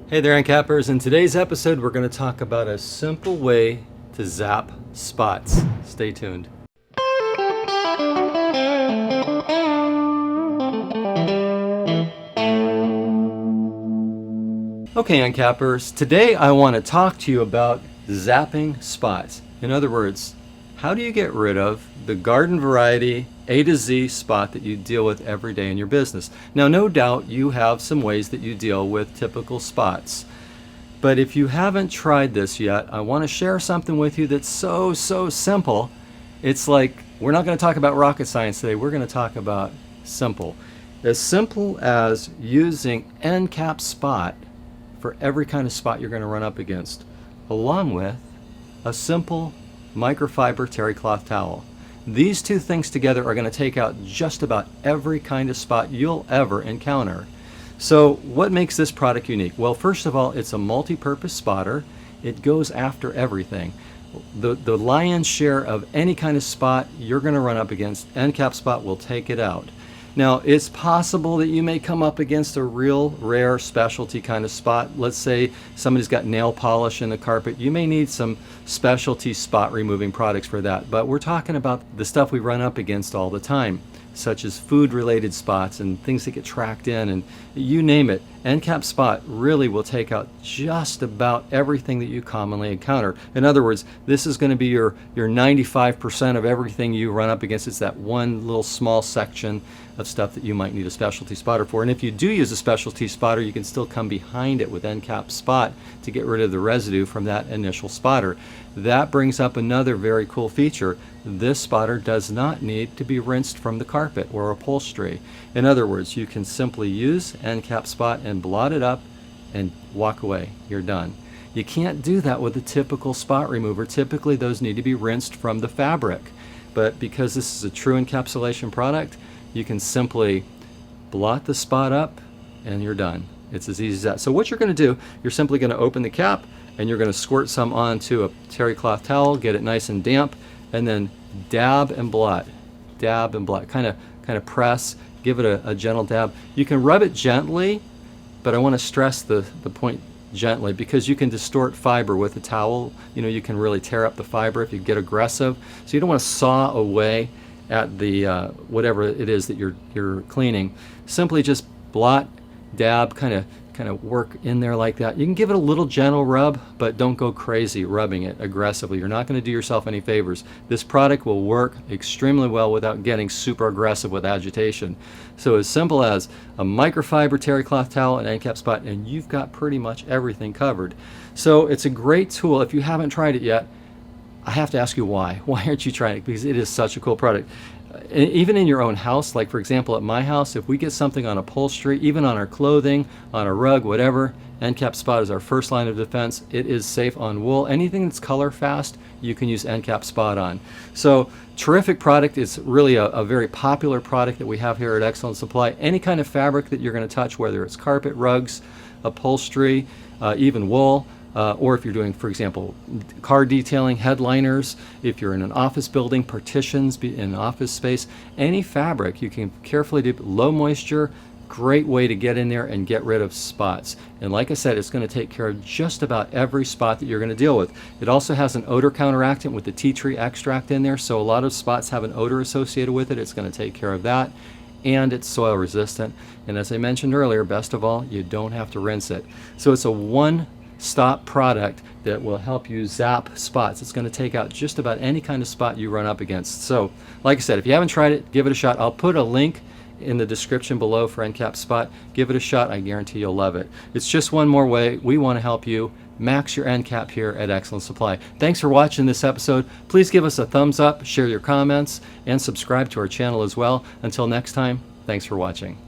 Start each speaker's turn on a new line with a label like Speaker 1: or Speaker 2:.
Speaker 1: Hey there, Endcappers. In today's episode, we're going to talk about a simple way to zap spots. Stay tuned. Okay, Endcappers, today I want to talk to you about zapping spots. In other words, how do you get rid of the garden variety A to Z spot that you deal with every day in your business? Now, no doubt you have some ways that you deal with typical spots. But if you haven't tried this yet, I want to share something with you that's so simple. It's like, we're not going to talk about rocket science today. We're going to talk about simple. As simple as using Endcap Spot for every kind of spot you're going to run up against, along with a simple microfiber terry cloth towel. These two things together are going to take out just about every kind of spot you'll ever encounter. So what makes this product unique? Well, first of all, it's a multi-purpose spotter. It goes after everything. The lion's share of any kind of spot you're going to run up against, Endcap Spot will take it out. Now, it's possible that you may come up against a real rare specialty kind of spot. Let's say somebody's got nail polish in the carpet. You may need some specialty spot removing products for that. But we're talking about the stuff we run up against all the time, such as food-related spots and things that get tracked in, and you name it. Endcap Spot really will take out just about everything that you commonly encounter. In other words, this is going to be your 95% of everything you run up against. It's that one little small section of stuff that you might need a specialty spotter for. And if you do use a specialty spotter, you can still come behind it with Endcap Spot to get rid of the residue from that initial spotter. That brings up another very cool feature. This spotter does not need to be rinsed from the carpet or upholstery. In other words, you can simply use Endcap Spot and blot it up and walk away. You're done. You can't do that with a typical spot remover. Typically, those need to be rinsed from the fabric. But because this is a true encapsulation product, you can simply blot the spot up and you're done. It's as easy as that. So what you're going to do, you're simply going to open the cap and you're going to squirt some onto a terry cloth towel, get it nice and damp, and then dab and blot. Dab and blot. Kind of press, give it a gentle dab. You can rub it gently, but I want to stress the point gently, because you can distort fiber with a towel. You can really tear up the fiber if you get aggressive. So you don't want to saw away at the whatever it is that you're cleaning. Simply just blot, dab, kind of work in there like that. You can give it a little gentle rub, but don't go crazy rubbing it aggressively. You're not going to do yourself any favors. This product will work extremely well without getting super aggressive with agitation. So as simple as a microfiber terry cloth towel and Endcap Spot, and you've got pretty much everything covered. So it's a great tool. If you haven't tried it yet, I have to ask you why. Why aren't you trying it? Because it is such a cool product. Even in your own house, like for example at my house, if we get something on upholstery, even on our clothing, on a rug, whatever, Endcap Spot is our first line of defense. It is safe on wool. Anything that's color fast, you can use Endcap Spot on. So terrific product. It's really a very popular product that we have here at Excellent Supply. Any kind of fabric that you're going to touch, whether it's carpet, rugs, upholstery, even wool, or if you're doing, for example, car detailing, headliners, if you're in an office building, partitions in an office space, any fabric you can carefully do. Low moisture, great way to get in there and get rid of spots. And like I said, it's going to take care of just about every spot that you're going to deal with. It also has an odor counteractant with the tea tree extract in there, so a lot of spots have an odor associated with it. It's going to take care of that. And it's soil resistant. And as I mentioned earlier, best of all, you don't have to rinse it. So it's a one-stop product that will help you zap spots. It's going to take out just about any kind of spot you run up against. So like I said, if you haven't tried it, give it a shot. I'll put a link in the description below for Endcap Spot. Give it a shot. I guarantee you'll love it. It's just one more way we want to help you max your Endcap here at Excellent Supply. Thanks for watching this episode. Please give us a thumbs up, share your comments, and subscribe to our channel as well. Until next time, thanks for watching.